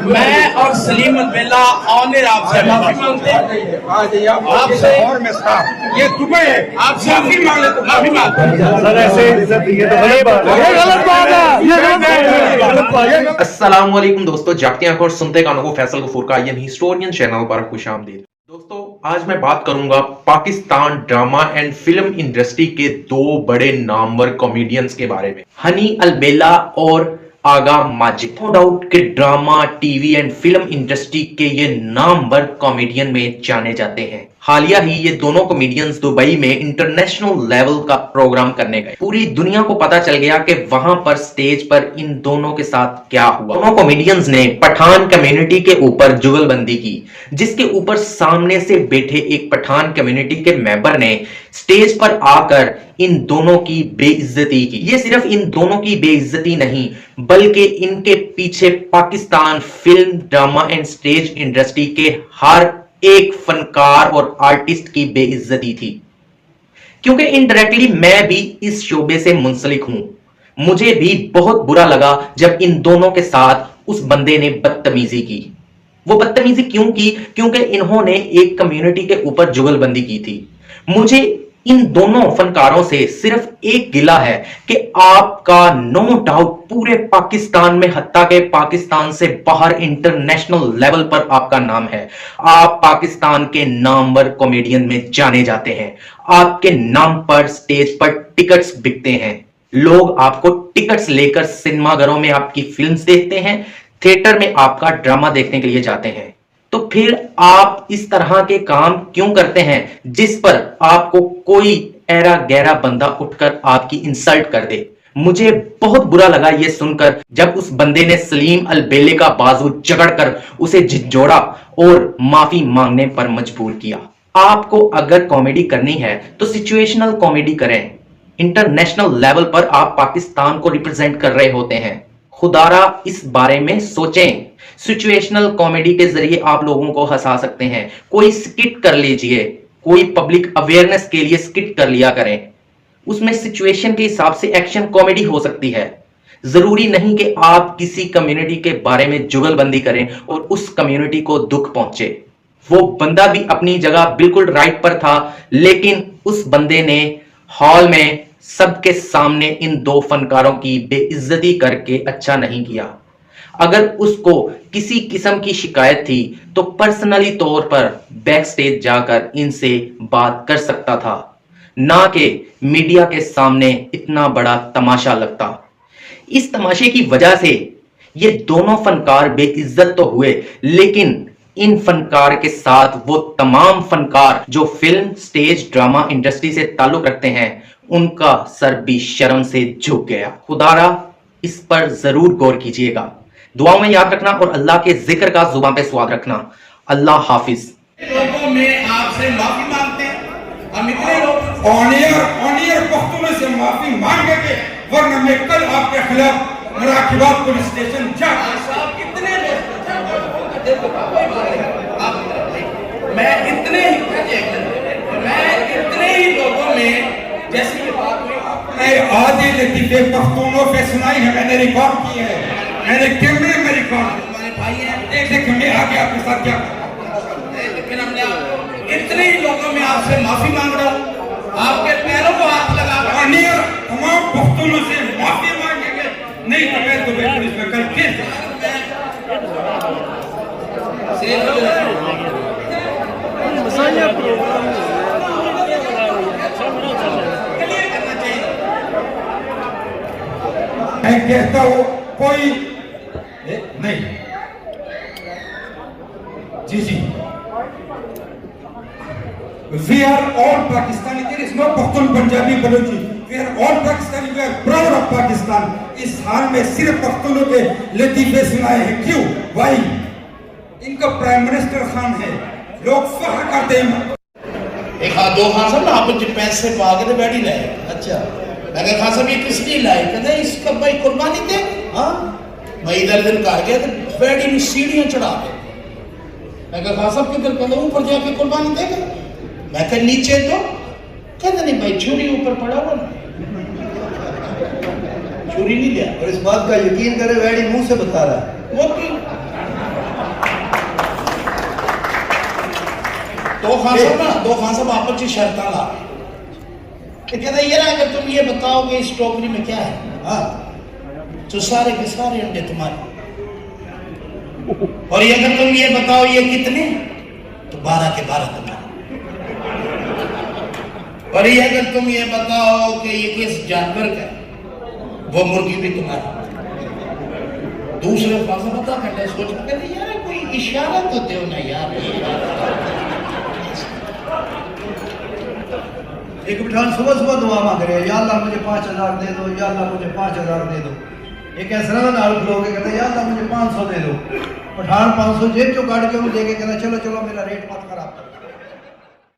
मैं और सलीम अलबेला ऑनर आपसे माफी मांगते हैं। आपसे और मैं साहब ये दुबई है, आपसे माफी मांग लेते, माफी मांगते सर ऐसे इज्जत ये तो गलत बात है, ये गलत बात है, ये गलत बात है। अस्सलाम वालेकुम दोस्तों, जागते आंखों और सुनते कानों को फैसल गफूर का यही हिस्टोरियन चैनल पर खुशामदीद। दोस्तों आज मैं बात करूंगा Pakistan drama and film industry के दो बड़े नामवर कॉमेडियंस के बारे में, हनी अलबेला और आगा माजिद। नो डाउट कि drama, TV and film industry के ये नामवर कॉमेडियन में जाने जाते हैं। हालिया ही ये दोनों कॉमेडियंस दुबई में इंटरनेशनल लेवल का प्रोग्राम करने गए। पूरी दुनिया को पता चल गया कि वहां पर स्टेज पर इन दोनों के साथ क्या हुआ। दोनों कॉमेडियंस ने पठान कम्युनिटी के ऊपर जुगलबंदी की, जिसके ऊपर सामने से बैठे एक पठान कम्युनिटी के मेंबर ने स्टेज पर आकर इन दोनों की बेइज्जती की। ये सिर्फ इन दोनों की बेइज्जती नहीं, बल्कि इनके पीछे Pakistan film, drama and stage industry के हर एक फनकार और आर्टिस्ट की बेइज्जती थी। क्योंकि इनडायरेक्टली मैं भी इस शोबे से मुंसलिक हूं। मुझे भी बहुत बुरा लगा जब इन दोनों के साथ उस बंदे ने बदतमीजी की। वो बदतमीजी क्यों की? क्योंकि इन्होंने एक कम्युनिटी के ऊपर जुगलबंदी की थी। मुझे इन दोनों फनकारों से सिर्फ एक गिला है कि आपका नो डाउट पूरे पाकिस्तान में, हत्ता के पाकिस्तान से बाहर इंटरनेशनल लेवल पर आपका नाम है। आप पाकिस्तान के नामवर कॉमेडियन में जाने जाते हैं। आपके नाम पर स्टेज पर टिकट्स बिकते हैं। लोग आपको टिकट्स लेकर सिनेमाघरों में आपकी फिल्म्स देखते हैं, थिएटर में आपका ड्रामा देखने के लिए जाते हैं। तो फिर आप इस तरह के काम क्यों करते हैं जिस पर आपको कोई ऐरा गहरा बंदा उठकर आपकी इंसल्ट कर दे? मुझे बहुत बुरा लगा यह सुनकर जब उस बंदे ने सलीम अलबेले का बाजू जकड़कर उसे झिझोड़ा और माफी मांगने पर मजबूर किया। आपको अगर कॉमेडी करनी है तो सिचुएशनल कॉमेडी करें। इंटरनेशनल लेवल पर आप पाकिस्तान को रिप्रेजेंट कर रहे होते हैं। खुदारा इस बारे में सोचें। सिचुएशनल कॉमेडी के जरिए आप लोगों को हंसा सकते हैं। कोई स्किट कर लीजिए, कोई पब्लिक अवेयरनेस के लिए स्किट कर लिया करें। उसमें सिचुएशन के हिसाब से एक्शन कॉमेडी हो सकती है। जरूरी नहीं कि आप किसी कम्युनिटी के बारे में जुगलबंदी करें और उस कम्युनिटी को दुख पहुंचे। वो बंदा भी अपनी जगह बिल्कुल राइट पर था, लेकिन उस बंदे ने हॉल में सबके सामने इन दो फनकारों की बेइज्जती करके अच्छा नहीं किया। अगर उसको किसी किस्म की शिकायत थी तो पर्सनली तौर पर बैक स्टेज जाकर इनसे बात कर सकता था, ना कि मीडिया के सामने इतना बड़ा तमाशा लगता। इस तमाशे की वजह से ये दोनों फनकार बेइज्जत तो हुए, लेकिन इन फनकार के साथ वो तमाम फनकार जो फिल्म, स्टेज, ड्रामा इंडस्ट्री से ताल्लुक रखते हैं, उनका सर भी शर्म से झुक गया। खुदारा इस पर जरूर गौर कीजिएगा। दुआओं में याद रखना और अल्लाह के जिक्र का जुबान पे स्वाद रखना। अल्लाह हाफिज। लोगों में आपसे माफी मांगते हैं। हम इतने लोग ऑनियर पख्तूनों से माफी मांगेंगे, वरना मैं कल आपके खिलाफ मुराकिबात पुलिस स्टेशन साहब कितने मैं इतने ही लोगों में जैसी ये बात हुई, मैं आधी लतीफे पख्तूनों पे सुनाई है, मैंने रिकॉर्ड की है, मैंने कैमरे में रिकॉर्ड। हमारे भाई हैं, देख मैं आगे आपके साथ क्या, लेकिन हमने इतने ही लोगों में आपसे माफी मांग रहा हूँ। आपके पैरों को हाथ लगा ऑनियर तमाम पख्तूनों से माफी मांगेंगे, नहीं तो मैं दुबई पुलिस में कल केस मैं कहता हूँ कोई नहीं। जी we are all Pakistani, there is no Pakhtun, Punjabi, Balochi, we are all Pakistani, we are proud of Pakistan। इस हाल में सिर्फ पख्तूनों के लतीफे सुनाए हैं। क्यों? Why? इनका प्राइम मिनिस्टर खान है, लोग फख्र करते हैं। एक हाथ दो खान साहब ना आप जो पैसे पाके तो बैठी लाए। अच्छा मैं खान साहब ये किस लिए लाए? कहते इसका भाई कुर्बानी दे। हाँ मैं इधर उधर कर गया तो बैठी में सीढ़ियां चढ़ा दे। मैं खान साहब किधर कहते ऊपर जाके कुर्बानी देगा। मैं कह नीचे तो कहते नहीं भाई छुरी ऊपर पड़ा हुआ ना, छुरी नहीं दिया। और इस बात का यकीन करे वैडी मुंह से बता रहा है। वो दो खान साहब आपस में शर्त ला कि कहता यार अगर तुम ये बताओगे इस टोकरी में क्या है, हाँ, तो सारे के सारे अंडे तुम्हारे, और ये अगर तुम ये बताओ ये कितने, तो 12 के 12 तुम्हारे, और ये अगर तुम ये बताओ कि ये किस जानवर का, वो मुर्गी भी तुम्हारी। दूसरे पास पता करने सोच कहते यार कोई इशारा तो दो ना यार। एक पठान सुबह सुबह दुआ मांग रहे हैं, या अल्लाह मुझे 5000 दे दो, या अल्लाह मुझे 5000 दे दो। एक ऐसा नाल खलो के कहते या अल्लाह मुझे 500 दे दो। पठान 500 जेब चो काट के उन्हें दे के कहना चलो चलो मेरा रेट मत खराब कर।